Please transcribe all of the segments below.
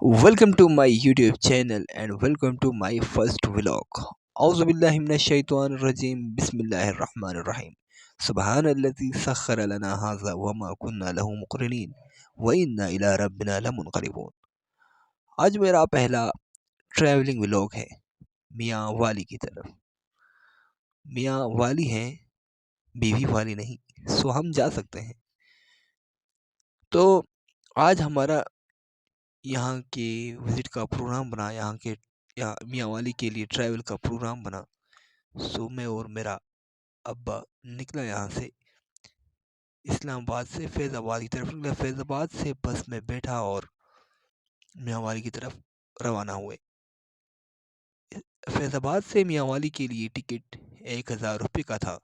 Welcome to my YouTube channel and welcome to my first vlog. أعوذ بالله من الشيطان الرجيم بسم الله الرحمن الرحيم سبحان الذي سخر لنا هذا وما كنا له مقرنين وإنا إلى ربنا لمنقلبون. آج میرا پہلا ٹریولنگ ولاگ ہے میاں والی کی طرف. میاں والی ہیں بیوی والی نہیں، سو ہم جا سکتے ہیں. تو آج ہمارا یہاں کے وزٹ کا پروگرام بنا، یہاں میاں والی کے لیے ٹریول کا پروگرام بنا. سو میں اور میرا ابا نکلا یہاں سے، اسلام آباد سے فیض آباد کی طرف نکلا. فیض آباد سے بس میں بیٹھا اور میاں والی کی طرف روانہ ہوئے. فیض آباد سے میاں والی کے لیے ٹکٹ 1000 روپے کا تھا.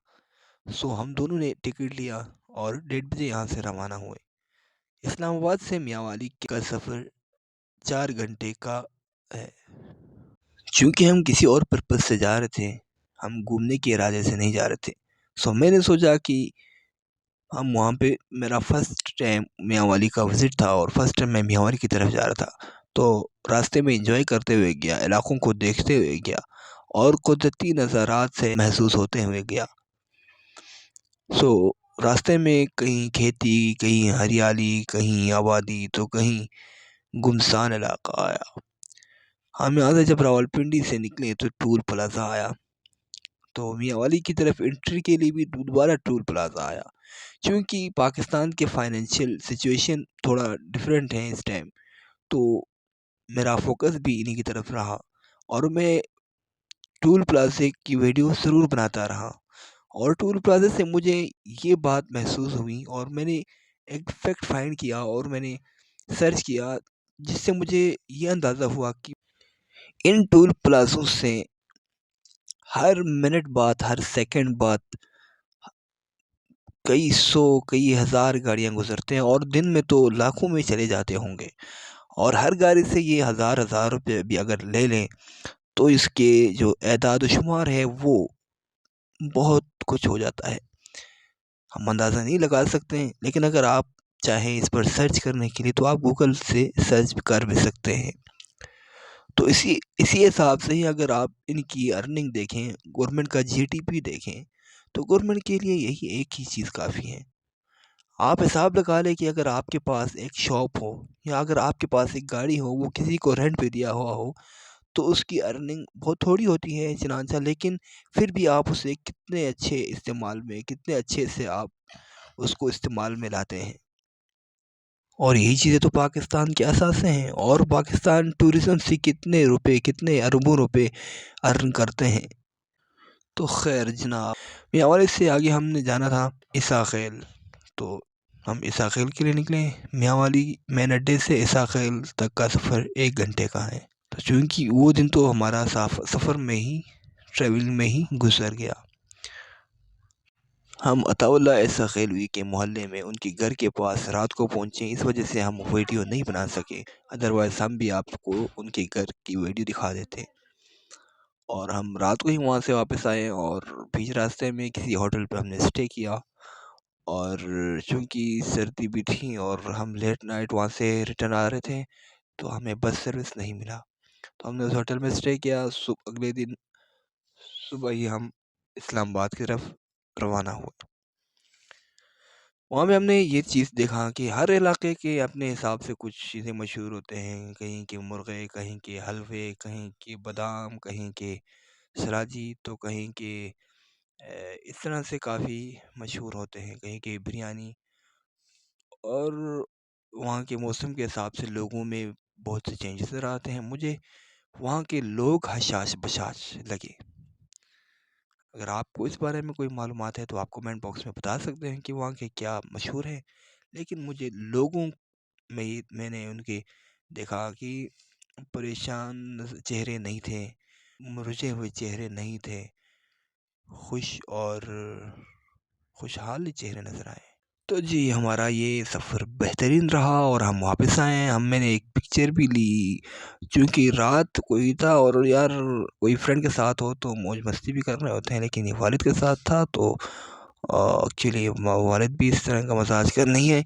سو ہم دونوں نے ٹکٹ لیا اور 1:30 بجے یہاں سے روانہ ہوئے. اسلام آباد سے میاں والی کا سفر 4 گھنٹے کا ہے. چونکہ ہم کسی اور پرپس سے جا رہے تھے، ہم گھومنے کے ارادے سے نہیں جا رہے تھے. سو میں نے سوچا کہ ہم وہاں پہ، میرا فرسٹ ٹائم میاں والی کا وزٹ تھا اور فرسٹ ٹائم میں میاں والی کی طرف جا رہا تھا. تو راستے میں انجوائے کرتے ہوئے گیا، علاقوں کو دیکھتے ہوئے گیا اور قدرتی نظارات سے محسوس ہوتے ہوئے گیا. سو راستے میں کہیں کھیتی، کہیں ہریالی، کہیں آبادی، تو کہیں گمسان علاقہ آیا. ہم یہاں سے جب راولپنڈی سے نکلے تو ٹول پلازا آیا. تو میاں والی کی طرف انٹری کے لیے بھی دوبارہ ٹول پلازا آیا. چونکہ پاکستان کے فائنینشیل سچویشن تھوڑا ڈفرینٹ ہے اس ٹائم، تو میرا فوکس بھی انہی کی طرف رہا اور میں ٹول پلازے کی ویڈیو ضرور بناتا رہا. اور ٹول پلازے سے مجھے یہ بات محسوس ہوئی اور میں نے ایک فیکٹ فائنڈ کیا اور میں نے سرچ کیا، جس سے مجھے یہ اندازہ ہوا کہ ان ٹول پلازوں سے ہر منٹ بعد، ہر سیکنڈ بعد کئی سو، کئی ہزار گاڑیاں گزرتے ہیں اور دن میں تو لاکھوں میں چلے جاتے ہوں گے. اور ہر گاڑی سے یہ ہزار روپے بھی اگر لے لیں تو اس کے جو اعداد و شمار ہے وہ بہت کچھ ہو جاتا ہے. ہم اندازہ نہیں لگا سکتے ہیں، لیکن اگر آپ چاہیں اس پر سرچ کرنے کے لیے تو آپ گوگل سے سرچ کر بھی سکتے ہیں. تو اسی حساب سے ہی اگر آپ ان کی ارننگ دیکھیں، گورنمنٹ کا جی ٹی پی دیکھیں، تو گورنمنٹ کے لیے یہی ایک ہی چیز کافی ہے. آپ حساب لگا لیں کہ اگر آپ کے پاس ایک شاپ ہو یا اگر آپ کے پاس ایک گاڑی ہو، وہ کسی کو رینٹ پہ دیا ہوا ہو، تو اس کی ارننگ بہت تھوڑی ہوتی ہے چنانچہ، لیکن پھر بھی آپ اسے کتنے اچھے استعمال میں، کتنے اچھے سے آپ اس کو استعمال میں لاتے ہیں. اور یہی چیزیں تو پاکستان کے اثاثے ہیں. اور پاکستان ٹوریزم سے کتنے روپے، کتنے اربوں روپے ارن کرتے ہیں. تو خیر جناب، میاں والی سے آگے ہم نے جانا تھا عیسیٰ خیل. تو ہم عیسیٰ خیل کے لیے نکلے. میاں والی مین اڈے سے عیسیٰ خیل تک کا سفر 1 گھنٹے کا ہے. تو چونکہ وہ دن تو ہمارا سفر میں ہی، ٹریولنگ میں ہی گزر گیا. ہم عطا اللہ عیسیٰ خیلوی کے محلے میں ان کے گھر کے پاس رات کو پہنچے، اس وجہ سے ہم ویڈیو نہیں بنا سکے، ادروائز ہم بھی آپ کو ان کے گھر کی ویڈیو دکھا دیتے. اور ہم رات کو ہی وہاں سے واپس آئے اور بیچ راستے میں کسی ہوٹل پہ ہم نے اسٹے کیا. اور چونکہ سردی بھی تھی اور ہم لیٹ نائٹ وہاں سے ریٹرن آ رہے تھے، تو ہمیں بس سروس نہیں ملا. تو ہم نے اس ہوٹل میں اسٹے کیا. اگلے دن صبح ہی ہم اسلام آباد کی طرف روانہ ہوئے. وہاں پہ ہم نے یہ چیز دیکھا کہ ہر علاقے کے اپنے حساب سے کچھ چیزیں مشہور ہوتے ہیں. کہیں کے مرغے، کہیں کے حلوے، کہیں کے بادام، کہیں کے سراجی، تو کہیں کے اس طرح سے کافی مشہور ہوتے ہیں، کہیں کے بریانی. اور وہاں کے موسم کے حساب سے لوگوں میں بہت سے چینجز نظر آتے ہیں. مجھے وہاں کے لوگ حشاش بشاش لگے. اگر آپ کو اس بارے میں کوئی معلومات ہے تو آپ کمنٹ باکس میں بتا سکتے ہیں کہ وہاں کے کیا مشہور ہیں. لیکن مجھے لوگوں میں نے ان کے دیکھا کہ پریشان چہرے نہیں تھے، مرجھے ہوئے چہرے نہیں تھے، خوش اور خوشحال چہرے نظر آئے. تو جی ہمارا یہ سفر بہترین رہا اور ہم واپس آئے. میں نے ایک پکچر بھی لی، چونکہ رات کوئی تھا اور یار کوئی فرینڈ کے ساتھ ہو تو موج مستی بھی کر رہے ہوتے ہیں، لیکن یہ والد کے ساتھ تھا تو ایکچولی والد بھی اس طرح کا مزاج کا نہیں ہے.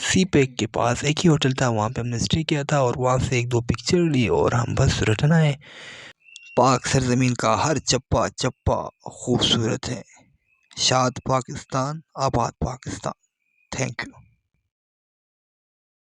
سی پیک کے پاس ایک ہی ہوٹل تھا، وہاں پہ ہم نے اسٹے کیا تھا اور وہاں سے ایک دو پکچر لی اور ہم بس ریٹرن آئے۔ پاک سرزمین کا ہر چپا چپا خوبصورت ہے۔ شاد پاکستان، آباد پاکستان۔ Thank you.